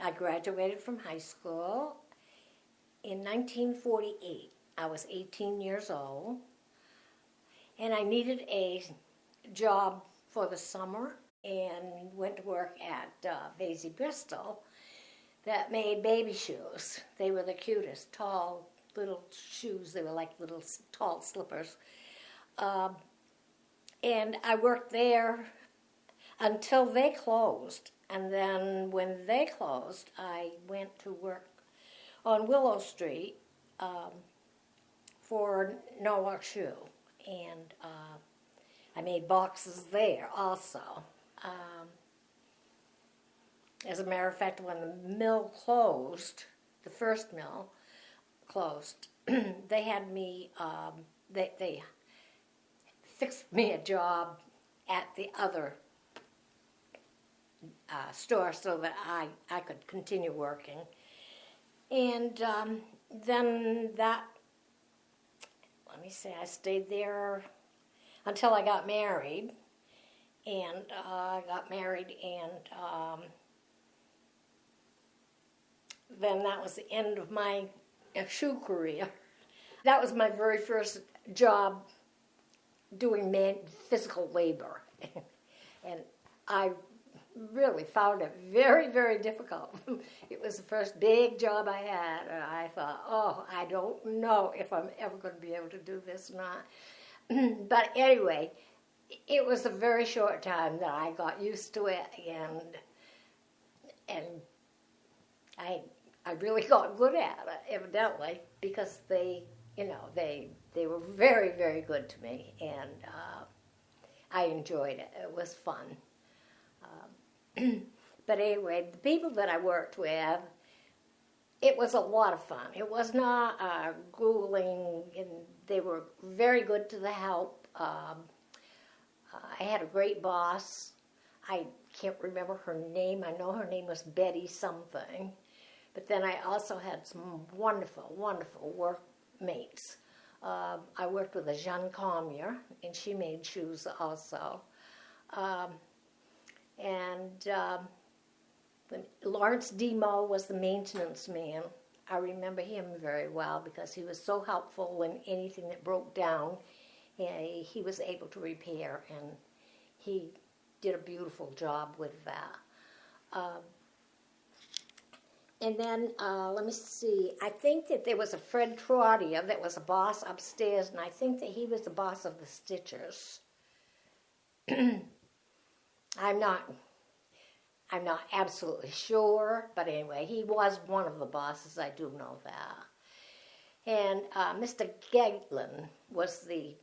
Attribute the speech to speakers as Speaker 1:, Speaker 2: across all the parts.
Speaker 1: I graduated from high school in 1948. I was 18 years old, and I needed a job for the summer and went to work at Vasey Bristol that made baby shoes. They were the cutest, tall little shoes. They were like little tall slippers. And I worked there until they closed. And then when they closed, I went to work on Willow Street for Norwalk Shoe. And I made boxes there also. As a matter of fact, when the mill closed, the first mill closed, they had me, they fixed me a job at the other store so that I could continue working. And then that, let me see, I stayed there until I got married. And I got married, and then that was the end of my shoe career. That was my very first job doing physical labor. And I really found it very, very difficult. It was the first big job I had, and I thought, oh, I don't know if I'm ever going to be able to do this or not. But anyway, it was a very short time that I got used to it, and I really got good at it, evidently, because they were very, very good to me, and I enjoyed it. It was fun. But anyway, the people that I worked with, it was a lot of fun. It was not grueling, and they were very good to the help. I had a great boss. I can't remember her name. I know her name was Betty something. But then I also had some wonderful, wonderful workmates. I worked with a Jeanne Commier, and she made shoes also. Lawrence Demo was the maintenance man. I remember him very well because he was so helpful when anything that broke down, he was able to repair, and he did a beautiful job with that. And then, let me see, I think that there was a Fred Trottier that was a boss upstairs, and I think that he was the boss of the Stitchers. I'm not absolutely sure, but anyway, he was one of the bosses, I do know that. And Mr. Gatlin was the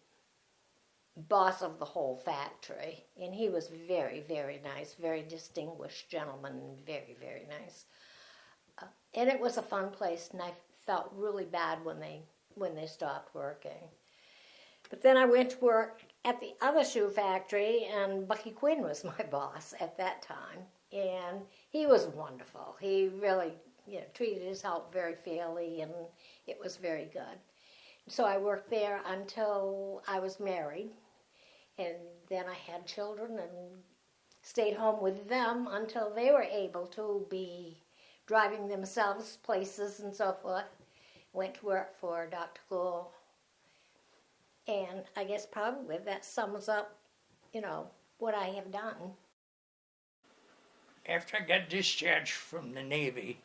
Speaker 1: boss of the whole factory, and he was very, very nice, very distinguished gentleman, very, very nice. And it was a fun place, and I felt really bad when they stopped working. But then I went to work at the other shoe factory, and Bucky Quinn was my boss at that time, and he was wonderful. He really, treated his help very fairly, and it was very good. So I worked there until I was married, and then I had children and stayed home with them until they were able to be driving themselves places and so forth. Went to work for Dr. Gould. And I guess probably that sums up, what I have done.
Speaker 2: After I got discharged from the Navy,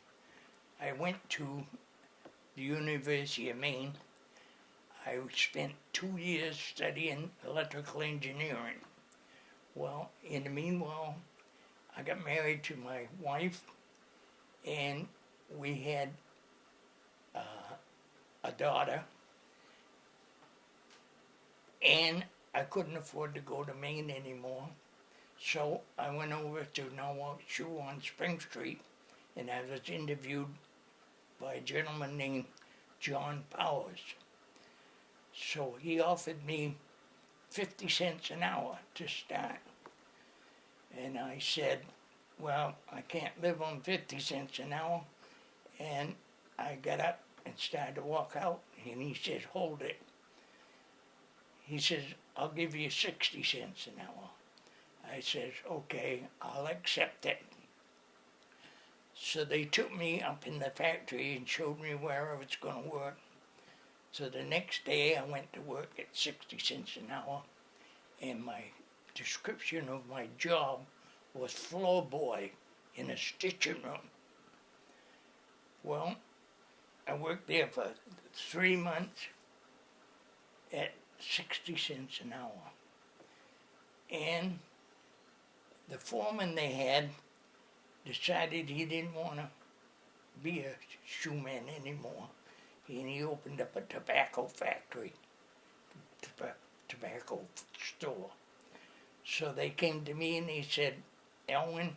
Speaker 2: I went to the University of Maine. I spent 2 years studying electrical engineering. Well, in the meanwhile, I got married to my wife, and we had a daughter, and I couldn't afford to go to Maine anymore, so I went over to Norwalk Shoe on Spring Street, and I was interviewed by a gentleman named John Powers. So he offered me 50 cents an hour to start, and I said, well, I can't live on 50 cents an hour. And I got up and started to walk out, and he says, hold it. He says, I'll give you 60 cents an hour. I says, okay, I'll accept it. So they took me up in the factory and showed me where I was going to work. So the next day I went to work at 60 cents an hour, and my description of my job was floor boy in a stitching room. Well, I worked there for 3 months at 60 cents an hour. And the foreman they had decided he didn't want to be a shoeman anymore. And he opened up a tobacco factory, tobacco store. So they came to me and they said, Elwin,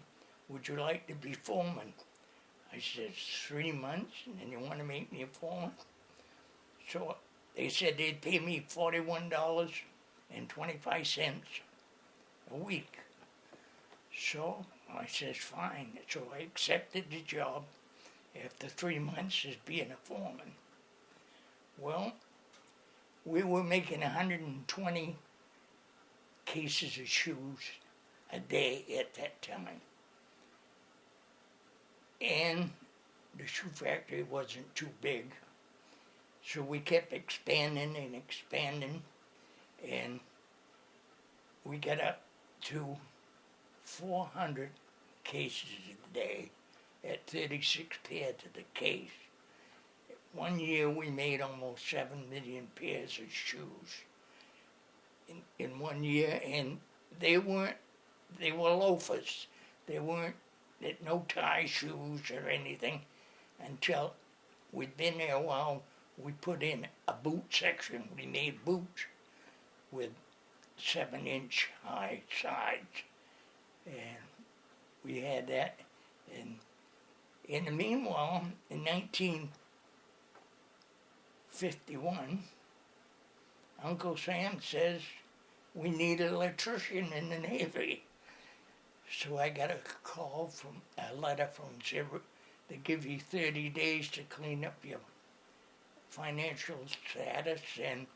Speaker 2: would you like to be foreman? I said, 3 months, and you want to make me a foreman? So they said they'd pay me $41.25 a week. So I says, fine. So I accepted the job after 3 months as being a foreman. Well, we were making 120 cases of shoes a day at that time. And the shoe factory wasn't too big. So we kept expanding and expanding, and we got up to 400 cases a day at 36 pairs to the case. One year we made almost 7 million pairs of shoes in 1 year, and they were loafers. They weren't no tie shoes or anything until we'd been there a while. We put in a boot section. We made boots with 7-inch high sides, and we had that. And in the meanwhile, in 1951, Uncle Sam says we need an electrician in the Navy. So I got a letter from Zimmer. They give you 30 days to clean up your financial status and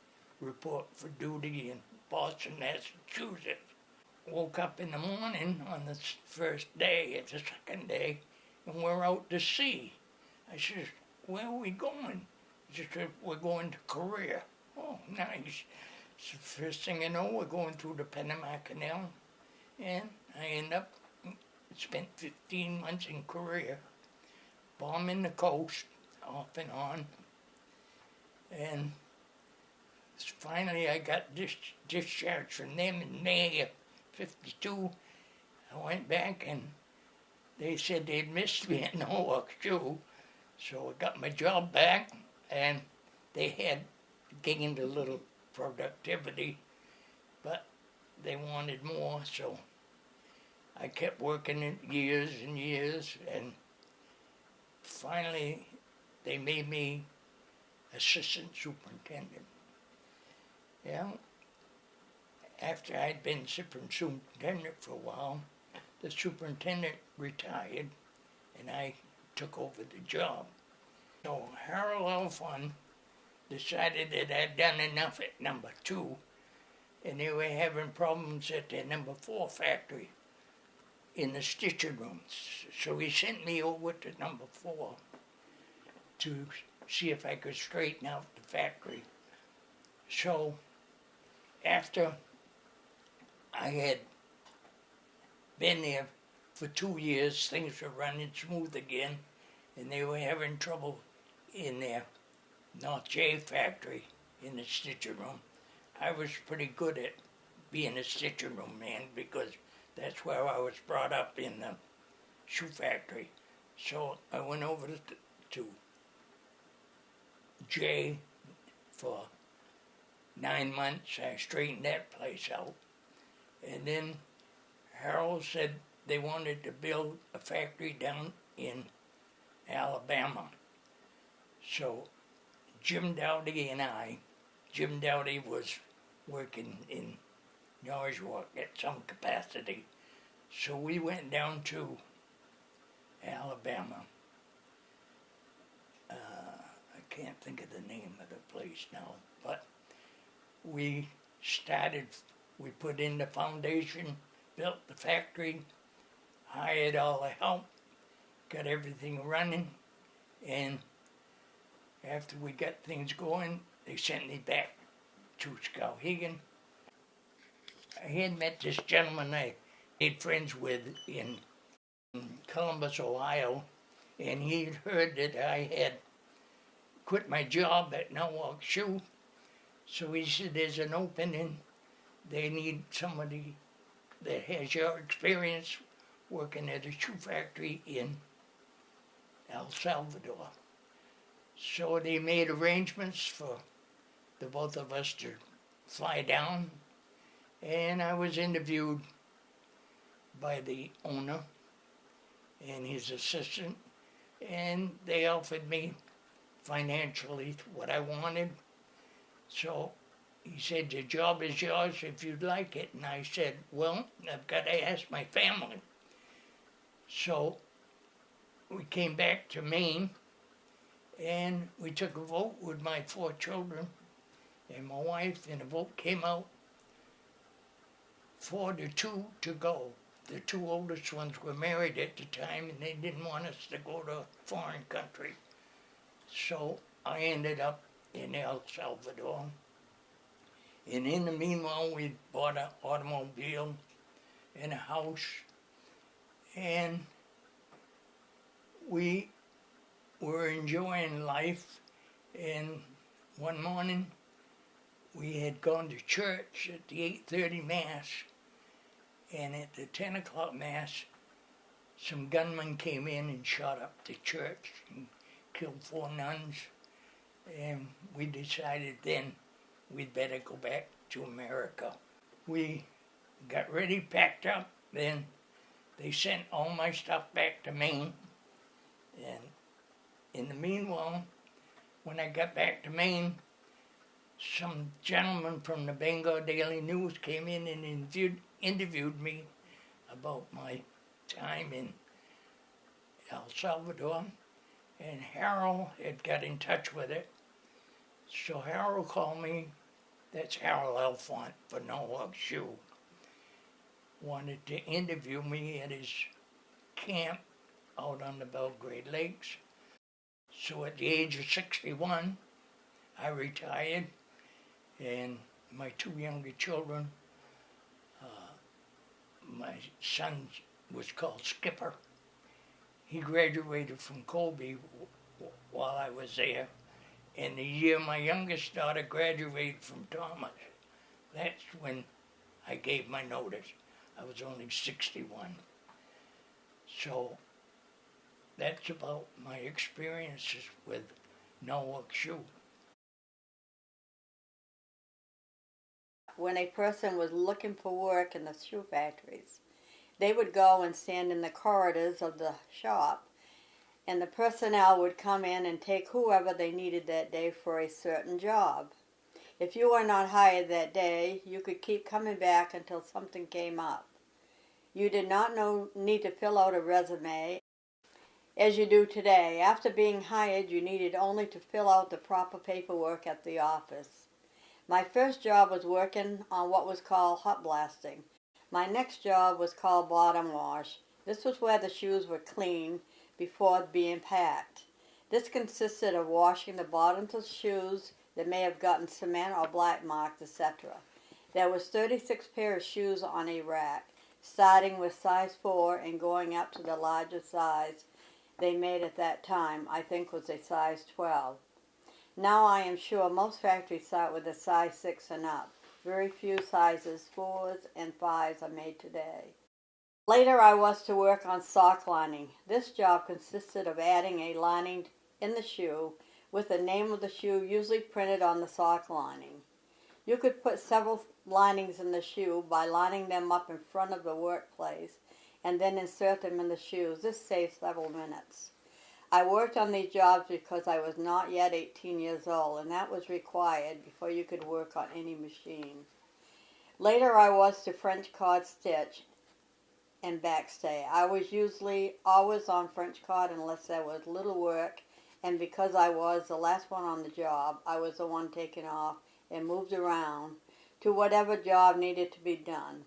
Speaker 2: report for duty in Boston, Massachusetts. Woke up in the morning on the first day, it's the second day, and we're out to sea. I says, where are we going? He said, we're going to Korea. Oh, nice. So first thing I know, we're going through the Panama Canal, and I spent 15 months in Korea, bombing the coast, off and on, and finally I got discharged from them in May of 52. I went back and they said they'd missed me at Norwalk too, so I got my job back, and they had gained a little productivity, but they wanted more, so I kept working in years and years, and finally they made me assistant superintendent. Yeah. After I'd been superintendent for a while, the superintendent retired, and I took over the job. So Harold Elfon decided that I'd done enough at number 2, and they were having problems at their number 4 factory in the stitching rooms. So he sent me over to number 4 to see if I could straighten out the factory. So after I had been there for 2 years, things were running smooth again, and they were having trouble in their North J factory in the stitching room. I was pretty good at being a stitching room man because that's where I was brought up, in the shoe factory. So I went over to J for 9 months. I straightened that place out. And then Harold said they wanted to build a factory down in Alabama. So Jim Dowdy and Jim Dowdy was working in Norwalk at some capacity. So we went down to Alabama. I can't think of the name of the place now, but we put in the foundation, built the factory, hired all the help, got everything running, and after we got things going, they sent me back to Skowhegan. I had met this gentleman I made friends with in Columbus, Ohio, and he'd heard that I had quit my job at Norwalk Shoe. So he said, there's an opening. They need somebody that has your experience working at a shoe factory in El Salvador. So they made arrangements for the both of us to fly down, and I was interviewed by the owner and his assistant, and they offered me financially what I wanted. So he said, the job is yours if you'd like it. And I said, well, I've got to ask my family. So we came back to Maine, and we took a vote with my 4 children and my wife, and the vote came out 4-2 to go. The 2 oldest ones were married at the time, and they didn't want us to go to a foreign country. So I ended up in El Salvador. And in the meanwhile, we bought an automobile and a house, and we were enjoying life. And one morning, we had gone to church at the 8:30 Mass, and at the 10 o'clock Mass, some gunmen came in and shot up the church and killed 4 nuns. And we decided then we'd better go back to America. We got ready, packed up, then they sent all my stuff back to Maine. And in the meanwhile, when I got back to Maine, some gentleman from the Bangor Daily News came in and interviewed me about my time in El Salvador, and Harold had got in touch with it. So Harold called me, that's Harold Elfont for Norwalk Shoe, wanted to interview me at his camp out on the Belgrade Lakes. So at the age of 61, I retired, and my 2 younger children, my son was called Skipper. He graduated from Colby while I was there. And the year my youngest daughter graduated from Thomas, that's when I gave my notice. I was only 61. So that's about my experiences with Norwalk Shoe.
Speaker 3: When a person was looking for work in the shoe factories, they would go and stand in the corridors of the shop, and the personnel would come in and take whoever they needed that day for a certain job. If you were not hired that day, you could keep coming back until something came up. You did not need to fill out a resume as you do today. After being hired, you needed only to fill out the proper paperwork at the office. My first job was working on what was called hot blasting. My next job was called bottom wash. This was where the shoes were cleaned before being packed. This consisted of washing the bottoms of shoes that may have gotten cement or black marks, etc. There was 36 pairs of shoes on a rack, starting with size 4 and going up to the largest size they made at that time, I think was a size 12. Now I am sure most factories start with a size 6 and up. Very few sizes 4s and 5s are made today. Later I was to work on sock lining. This job consisted of adding a lining in the shoe with the name of the shoe usually printed on the sock lining. You could put several linings in the shoe by lining them up in front of the workplace and then insert them in the shoes. This saved several minutes. I worked on these jobs because I was not yet 18 years old, and that was required before you could work on any machine. Later I was to French cord stitch and backstay. I was usually always on French cord unless there was little work, and because I was the last one on the job, I was the one taken off and moved around to whatever job needed to be done.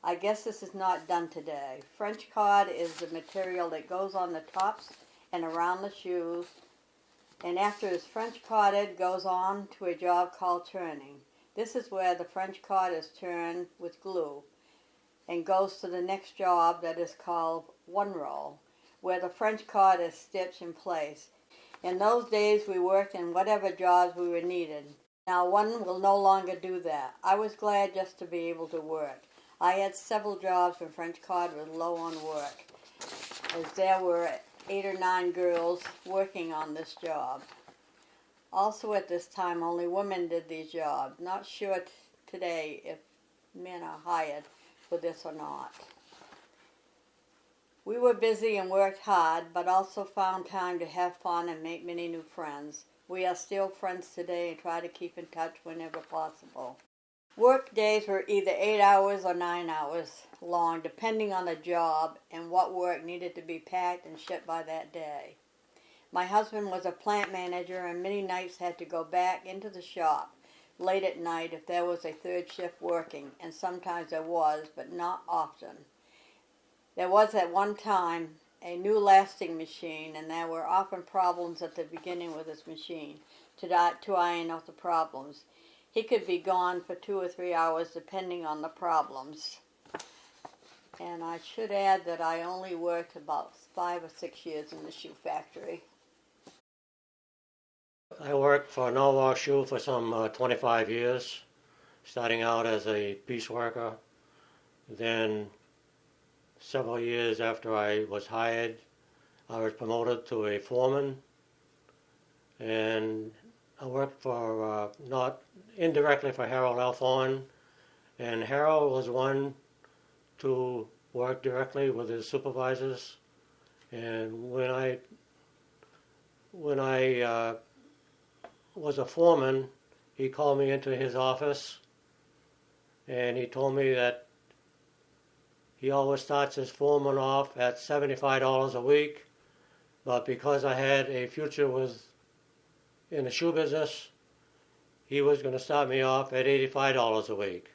Speaker 3: I guess this is not done today. French card is the material that goes on the tops and around the shoes, and after it's French carded, goes on to a job called turning. This is where the French card is turned with glue and goes to the next job that is called one roll, where the French card is stitched in place. In those days we worked in whatever jobs we were needed. Now one will no longer do that. I was glad just to be able to work. I had several jobs when French card was low on work, as there were 8 or 9 girls working on this job. Also at this time, only women did these jobs. Not sure today if men are hired for this or not. We were busy and worked hard, but also found time to have fun and make many new friends. We are still friends today and try to keep in touch whenever possible. Work days were either 8 hours or 9 hours long, depending on the job and what work needed to be packed and shipped by that day. My husband was a plant manager, and many nights had to go back into the shop late at night if there was a third shift working, and sometimes there was, but not often. There was at one time a new lasting machine, and there were often problems at the beginning with this machine to iron out the problems. He could be gone for 2 or 3 hours depending on the problems. And I should add that I only worked about 5 or 6 years in the shoe factory.
Speaker 4: I worked for Norwalk Shoe for some 25 years, starting out as a piece worker. Then several years after I was hired, I was promoted to a foreman, and I worked for, not indirectly for Harold Althorn, and Harold was one to work directly with his supervisors. And when I was a foreman, he called me into his office, and he told me that he always starts his foreman off at $75 a week, but because I had a future in the shoe business, he was going to start me off at $85 a week.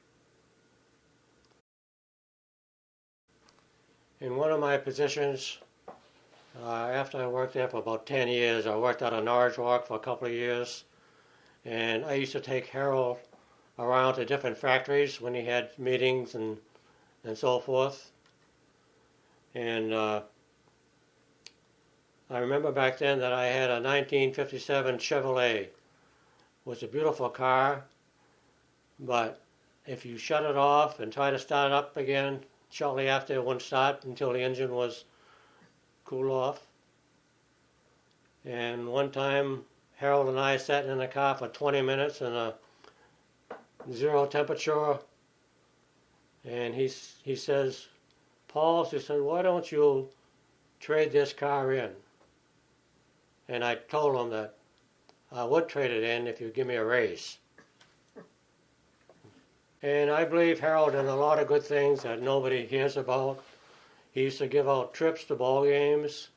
Speaker 4: In one of my positions, after I worked there for about 10 years, I worked out of Norwich Walk for a couple of years, and I used to take Harold around to different factories when he had meetings and so forth. And I remember back then that I had a 1957 Chevrolet. It was a beautiful car, but if you shut it off and try to start it up again, shortly after it wouldn't start until the engine was cooled off. And one time, Harold and I sat in the car for 20 minutes in a 0 temperature, and he says, "Paul," he said, "why don't you trade this car in?" And I told him that I would trade it in if you give me a raise. And I believe Harold did a lot of good things that nobody hears about. He used to give out trips to ball games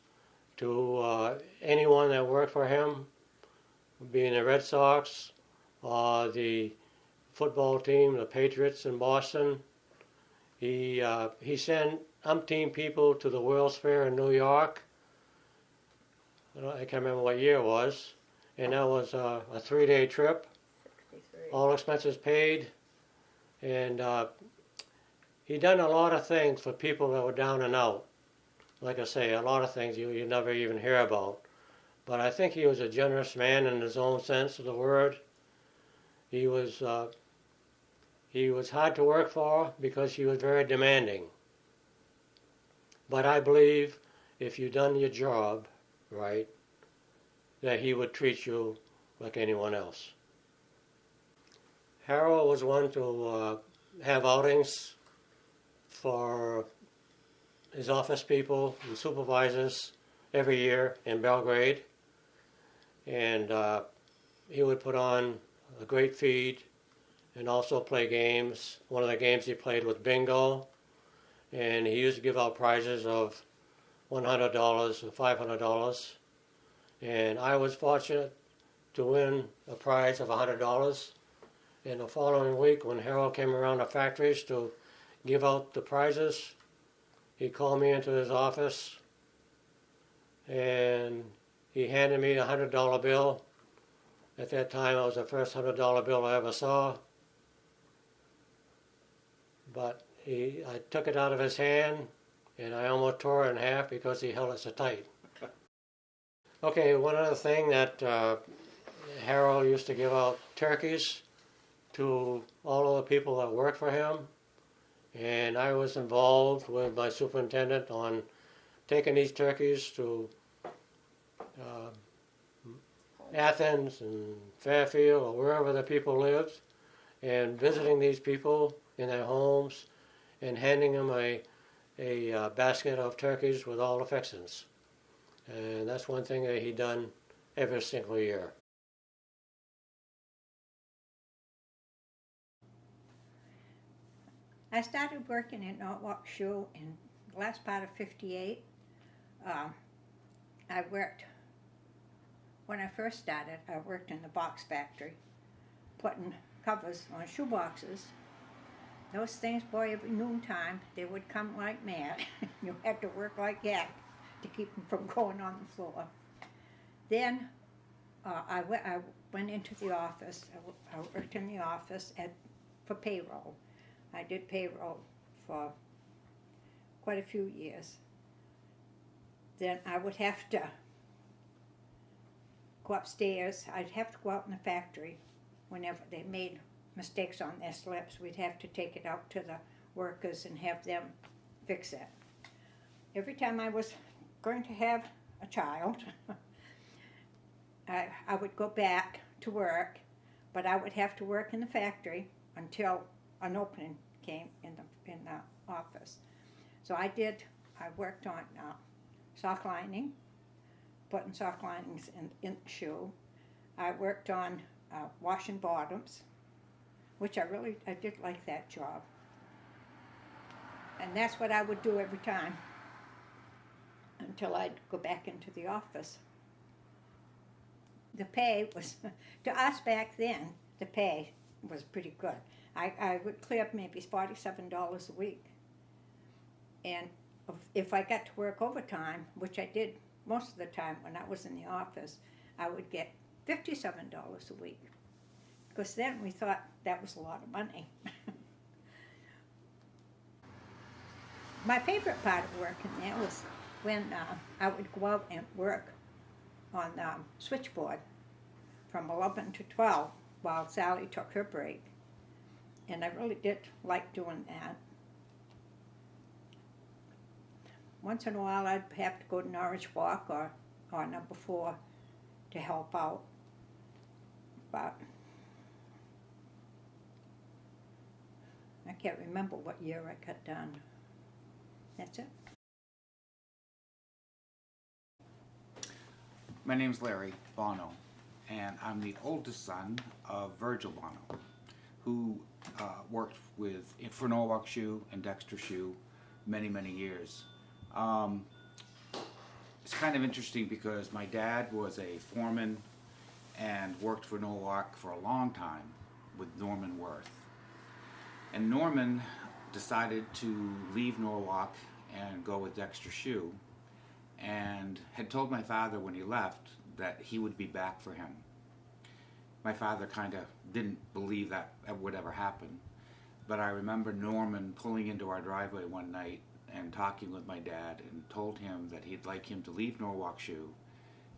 Speaker 4: to anyone that worked for him, being the Red Sox or the football team, the Patriots in Boston. He sent umpteen people to the World's Fair in New York. I can't remember what year it was. And that was a 3-day trip,
Speaker 3: 63.
Speaker 4: all expenses paid. And he done a lot of things for people that were down and out. Like I say, a lot of things you never even hear about. But I think he was a generous man in his own sense of the word. He was hard to work for because he was very demanding. But I believe if you done your job right, that he would treat you like anyone else. Harold was one to have outings for his office people and supervisors every year in Belgrade. And he would put on a great feed and also play games. One of the games he played was bingo, and he used to give out prizes of $100 and $500. And I was fortunate to win a prize of $100. And the following week, when Harold came around the factories to give out the prizes. He called me into his office and he handed me a $100 bill. At that time, it was the first $100 bill I ever saw. But I took it out of his hand and I almost tore it in half because he held it so tight. Okay, one other thing that Harold used to give out turkeys to all of the people that worked for him. And I was involved with my superintendent on taking these turkeys to Athens and Fairfield or wherever the people lived, and visiting these people in their homes and handing them a basket of turkeys with all the fixings. And that's one thing that he done every single year.
Speaker 5: I started working at Norwalk Shoe in the last part of '58. I worked, when I first started, I worked in the box factory, putting covers on shoe boxes. Those things, boy, every noontime, they would come like mad. You had to work like that to keep them from going on the floor. Then I went into the office. I worked in the office for payroll. I did payroll for quite a few years. Then I would have to go upstairs. I'd have to go out in the factory whenever they made mistakes on their slips. We'd have to take it out to the workers and have them fix it. Every time I was going to have a child, I would go back to work, but I would have to work in the factory until an opening came in the office. So I worked on sock lining, putting sock linings in the shoe. I worked on washing bottoms, which I did like that job. And that's what I would do every time until I'd go back into the office. The pay was, to us back then, the pay was pretty good. I would clear up maybe $47 a week. And if I got to work overtime, which I did most of the time when I was in the office, I would get $57 a week. Because then we thought that was a lot of money. My favorite part of working there was when I would go out and work on the switchboard from 11 to 12 while Sally took her break. And I really did like doing that. Once in a while I'd have to go to Norwich Walk or number 4 to help out. But I can't remember what year I got done. That's it.
Speaker 6: My name's Larry Bono, and I'm the oldest son of Virgil Bono, who worked for Norwalk Shoe and Dexter Shoe many, many years. It's kind of interesting because my dad was a foreman and worked for Norwalk for a long time with Norman Worth. And Norman decided to leave Norwalk and go with Dexter Shoe, and had told my father when he left that he would be back for him. My father kind of didn't believe that would ever happen, but I remember Norman pulling into our driveway one night and talking with my dad and told him that he'd like him to leave Norwalk Shoe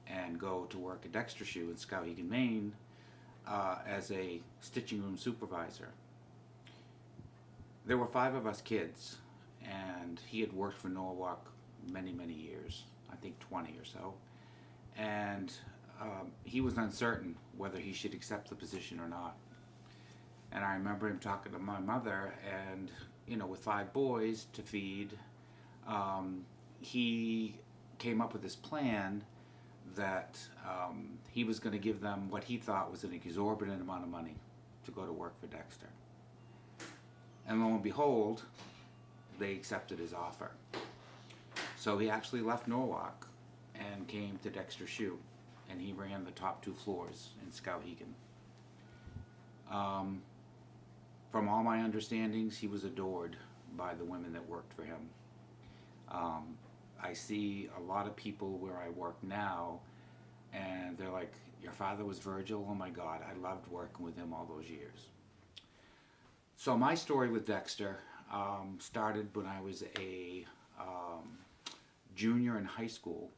Speaker 6: and go to work at Dexter Shoe in Skowhegan, Maine as a stitching room supervisor. There were 5 of us kids, and he had worked for Norwalk many, many years, I think 20 or so, and he was uncertain whether he should accept the position or not. And I remember him talking to my mother, and with 5 boys to feed, he came up with this plan that he was going to give them what he thought was an exorbitant amount of money to go to work for Dexter. And lo and behold, they accepted his offer. So he actually left Norwalk and came to Dexter Shoe, and he ran the top 2 floors in Skowhegan. From all my understandings, he was adored by the women that worked for him. I see a lot of people where I work now, and they're like, your father was Virgil? Oh my God, I loved working with him all those years. So my story with Dexter started when I was a junior in high school.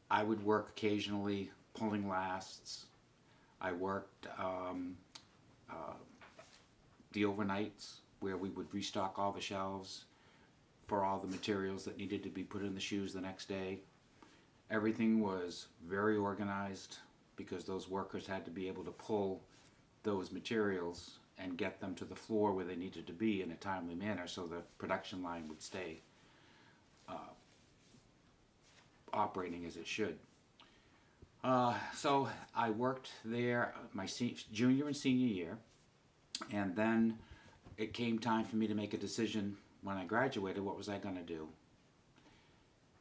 Speaker 6: I would work occasionally pulling lasts. I worked the overnights where we would restock all the shelves for all the materials that needed to be put in the shoes the next day. Everything was very organized because those workers had to be able to pull those materials and get them to the floor where they needed to be in a timely manner so the production line would stay operating as it should. So I worked there my junior and senior year, and then it came time for me to make a decision when I graduated, what was I going to do?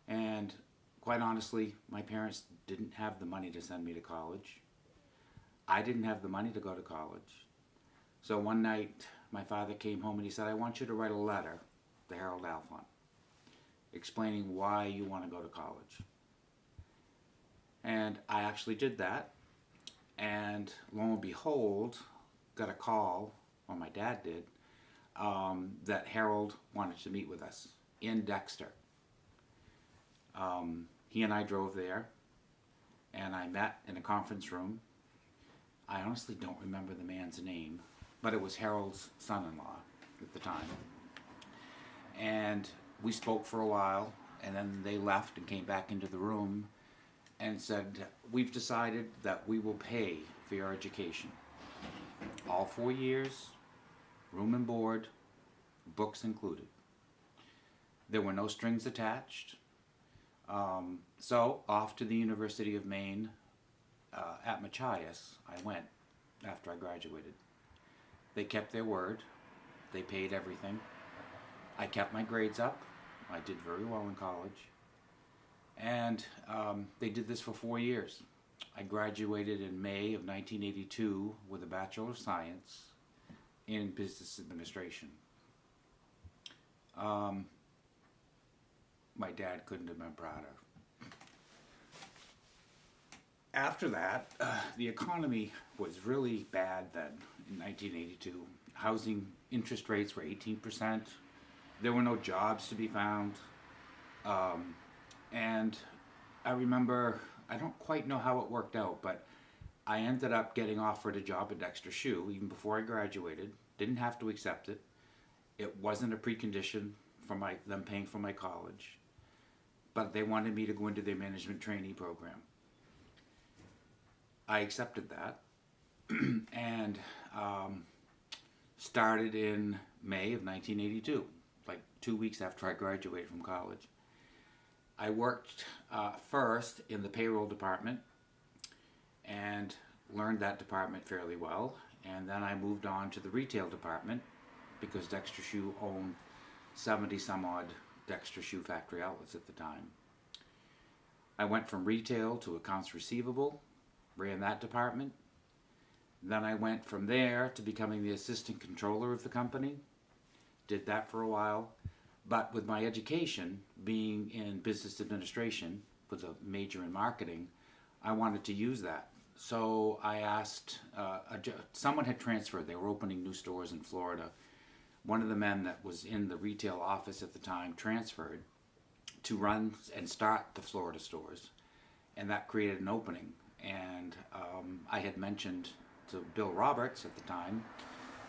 Speaker 6: And quite honestly, my parents didn't have the money to send me to college. I didn't have the money to go to college. So one night, my father came home and he said, I want you to write a letter to Harold Alphon explaining why you want to go to college. And I actually did that, and lo and behold, got a call, or my dad did, that Harold wanted to meet with us in Dexter. He and I drove there, and I met in a conference room. I honestly don't remember the man's name, but it was Harold's son-in-law at the time. And we spoke for a while, and then they left and came back into the room and said, we've decided that we will pay for your education. All 4 years, room and board, books included. There were no strings attached. So off to the University of Maine at Machias I went after I graduated. They kept their word. They paid everything. I kept my grades up. I did very well in college. And they did this for 4 years. I graduated in May of 1982 with a Bachelor of Science in Business Administration. My dad couldn't have been prouder. After that, the economy was really bad then in 1982. Housing interest rates were 18%. There were no jobs to be found. And I remember, I don't quite know how it worked out, but I ended up getting offered a job at Dexter Shoe even before I graduated. Didn't have to accept it. It wasn't a precondition for them paying for my college. But they wanted me to go into their management trainee program. I accepted that and started in May of 1982, like 2 weeks after I graduated from college. I worked first in the payroll department and learned that department fairly well. And then I moved on to the retail department because Dexter Shoe owned 70 some odd Dexter Shoe factory outlets at the time. I went from retail to accounts receivable, ran that department. Then I went from there to becoming the assistant controller of the company. Did that for a while. But with my education being in business administration with a major in marketing, I wanted to use that. So I asked, someone had transferred. They were opening new stores in Florida. One of the men that was in the retail office at the time transferred to run and start the Florida stores. And that created an opening. And I had mentioned to Bill Roberts at the time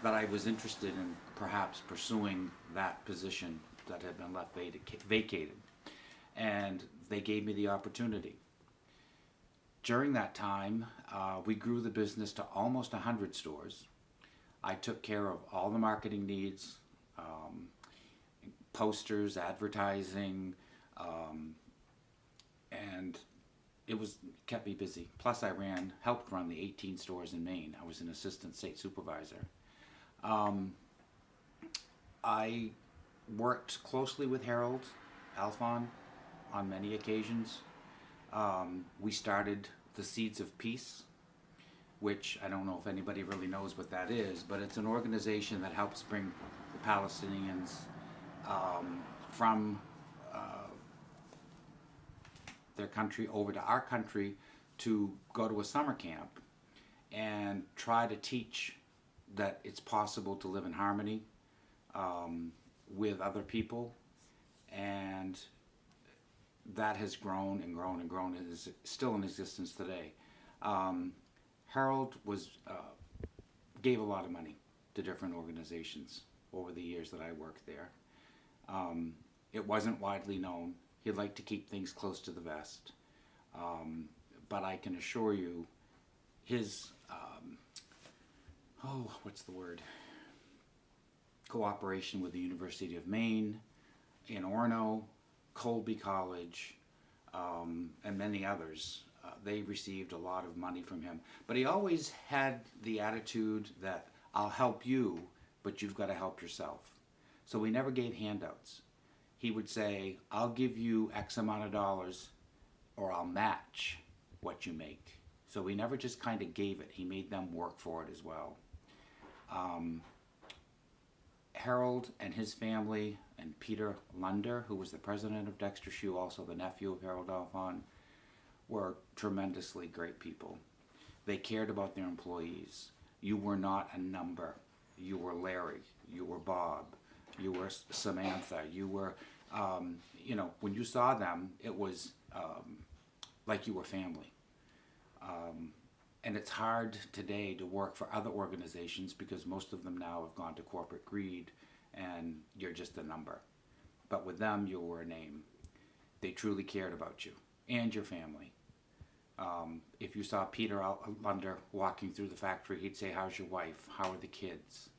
Speaker 6: that I was interested in perhaps pursuing that position that had been left vacated. And they gave me the opportunity. During that time, we grew the business to almost 100 stores. I took care of all the marketing needs, posters, advertising, and it kept me busy. Plus I helped run the 18 stores in Maine. I was an assistant state supervisor. I worked closely with Harold Alphon on many occasions. We started the Seeds of Peace, which I don't know if anybody really knows what that is, but it's an organization that helps bring the Palestinians from their country over to our country to go to a summer camp and try to teach that it's possible to live in harmony with other people, and that has grown and grown and grown and is still in existence today. Harold gave a lot of money to different organizations over the years that I worked there. It wasn't widely known. He'd like to keep things close to the vest. But I can assure you, his, cooperation with the University of Maine, in Orono, Colby College, and many others, they received a lot of money from him. But he always had the attitude that I'll help you, but you've got to help yourself. So we never gave handouts. He would say, I'll give you X amount of dollars or I'll match what you make. So we never just kind of gave it. He made them work for it as well. Harold and his family and Peter Lunder, who was the president of Dexter Shoe, also the nephew of Harold Alphon, were tremendously great people. They cared about their employees. You were not a number. You were Larry. You were Bob. You were Samantha. You were, when you saw them, it was like you were family. And it's hard today to work for other organizations because most of them now have gone to corporate greed and you're just a number. But with them, you were a name. They truly cared about you and your family. If you saw Peter Lunder walking through the factory, he'd say, how's your wife? How are the kids?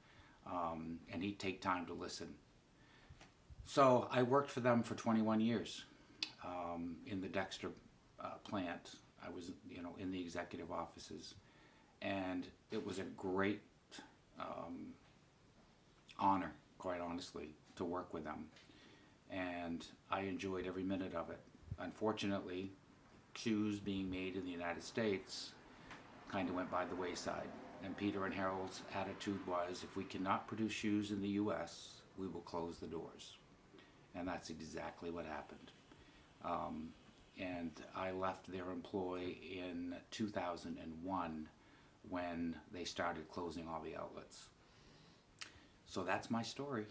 Speaker 6: And he'd take time to listen. So I worked for them for 21 years in the Dexter plant. I was, in the executive offices, and it was a great honor, quite honestly, to work with them. And I enjoyed every minute of it. Unfortunately, shoes being made in the United States kind of went by the wayside. And Peter and Harold's attitude was, if we cannot produce shoes in the U.S., we will close the doors. And that's exactly what happened. And I left their employ in 2001 when they started closing all the outlets. So that's my story.